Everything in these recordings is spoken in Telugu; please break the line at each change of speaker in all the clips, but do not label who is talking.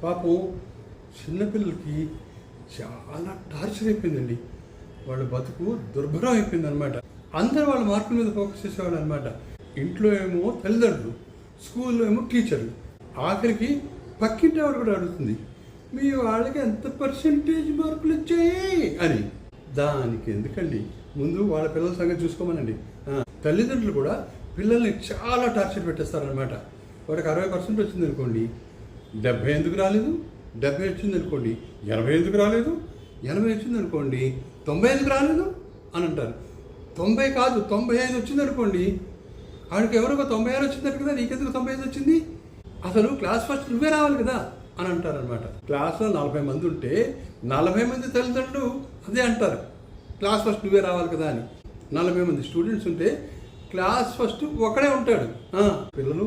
పాపం చిన్నపిల్లలకి చాలా టార్చర్ అయిపోయిందండి. వాళ్ళ బతుకు దుర్భరం అయిపోయింది అనమాట. అందరూ వాళ్ళ మార్కుల మీద ఫోకస్ చేసేవాళ్ళు అనమాట. ఇంట్లో ఏమో తల్లిదండ్రులు, స్కూల్లో ఏమో టీచర్లు, ఆఖరికి పక్కింటి ఆవిడ కూడా అడుగుతుంది, మీ వాళ్ళకి ఎంత పర్సెంటేజ్ మార్కులు వచ్చాయి అని. దానికి ఎందుకండి, ముందు వాళ్ళ పిల్లల సంగతి చూసుకోమనండి. తల్లిదండ్రులు కూడా పిల్లల్ని చాలా టార్చర్ పెట్టేస్తారనమాట. వాడికి 60% వచ్చింది అనుకోండి, 70 ఎందుకు రాలేదు, 70 వచ్చింది అనుకోండి, 80 ఎందుకు రాలేదు, 80 వచ్చింది అనుకోండి, 90 ఎందుకు రాలేదు అని అంటారు. 90 కాదు 95 వచ్చింది అనుకోండి, ఆడికి ఎవరికో 96 వచ్చిందట కదా, నీకెందుకు 95 వచ్చింది, అసలు క్లాస్ ఫస్ట్ నువ్వే రావాలి కదా అని అంటారనమాట. క్లాస్లో 40 మంది ఉంటే 40 మంది తల్లిదండ్రులు అదే అంటారు, క్లాస్ ఫస్ట్ నువ్వే రావాలి కదా అని. 40 మంది స్టూడెంట్స్ ఉంటే క్లాస్ ఫస్ట్ ఒకడే ఉంటాడు. పిల్లలు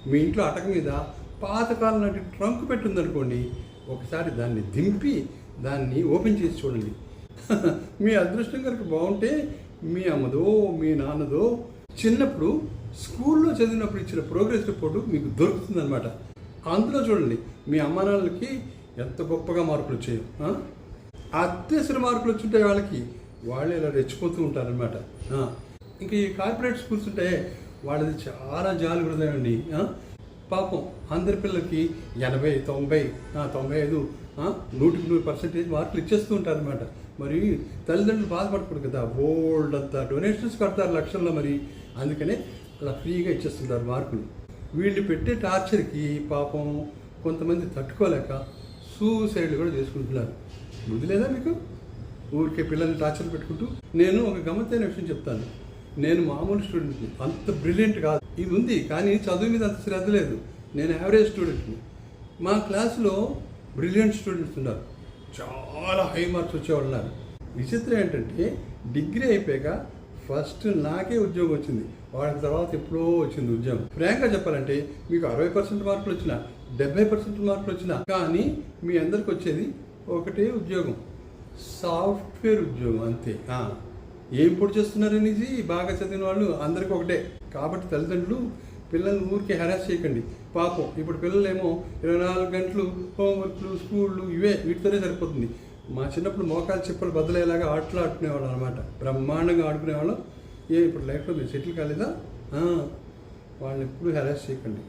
మీ ఇంట్లో అటక మీద పాతకాలం లాంటి ట్రంక్ పెట్టుందనుకోండి, ఒకసారి దాన్ని దింపి దాన్ని ఓపెన్ చేసి చూడండి. మీ అదృష్టం కనుక బాగుంటే మీ అమ్మదో మీ నాన్నదో చిన్నప్పుడు స్కూల్లో చదివినప్పుడు ఇచ్చిన ప్రోగ్రెస్ రిపోర్టు మీకు దొరుకుతుంది అనమాట. అందులో చూడండి మీ అమ్మ నాన్నలకి ఎంత గొప్పగా మార్కులు వచ్చాయో. అత్యవసర మార్కులు వచ్చుంటాయి వాళ్ళకి, వాళ్ళు ఇలా రెచ్చిపోతూ ఉంటారనమాట. ఇంక ఈ కార్పొరేట్ స్కూల్స్ ఉంటాయి, వాళ్ళది చాలా జాలి హృదయం అండి. పాపం అందరి పిల్లలకి 80, 90, 95, 100% మార్కులు ఇచ్చేస్తూ ఉంటారనమాట. మరి తల్లిదండ్రులు బాధపడకూడదు కదా, బోల్డ్ అంతా డొనేషన్స్ కడతారు లక్షల్లో, మరి అందుకనే అలా ఫ్రీగా ఇచ్చేస్తుంటారు మార్కులు. వీళ్ళు పెట్టే టార్చర్కి పాపం కొంతమంది తట్టుకోలేక సూసైడ్లు కూడా చేసుకుంటున్నారు. బుద్ధి లేదా మీకు? ఊరికే పిల్లల్ని టార్చర్ పెట్టుకుంటూ. నేను ఒక గమ్మత్తైన విషయం చెప్తాను. నేను మామూలు స్టూడెంట్ని, అంత బ్రిలియంట్ కాదు. ఇది ఉంది కానీ చదువు మీద అంత శ్రద్ధ లేదు. నేను యావరేజ్ స్టూడెంట్ని. మా క్లాసులో బ్రిలియంట్ స్టూడెంట్స్ ఉన్నారు, చాలా హై మార్క్స్ వచ్చేవాళ్ళు ఉన్నారు. విచిత్రం ఏంటంటే డిగ్రీ అయిపోయాక ఫస్ట్ నాకే ఉద్యోగం వచ్చింది, వాళ్ళకి తర్వాత ఎప్పుడో వచ్చింది ఉద్యోగం. ఫ్రాంక్గా చెప్పాలంటే మీకు 60% మార్కులు వచ్చినా 70% మార్కులు వచ్చినా కానీ మీ అందరికి వచ్చేది ఒకటే ఉద్యోగం, సాఫ్ట్వేర్ ఉద్యోగం అంతే. ఏం పొడి చేస్తున్నారనేది బాగా చదివిన వాళ్ళు అందరికీ ఒకటే. కాబట్టి తల్లిదండ్రులు పిల్లల్ని ఊరికే హెరాస్ చేయకండి. పాపం ఇప్పుడు పిల్లలేమో 24 గంటలు హోంవర్క్లు, స్కూళ్ళు, వీటితోనే సరిపోతుంది. మా చిన్నప్పుడు మోకాలు చెప్పులు బదులయ్యేలాగా ఆటలు ఆడుకునేవాళ్ళం అనమాట, బ్రహ్మాండంగా ఆడుకునేవాళ్ళం. ఇప్పుడు లైఫ్లో మీరు సెటిల్ కాలేదా? వాళ్ళని ఎప్పుడు హెరాస్ చేయకండి.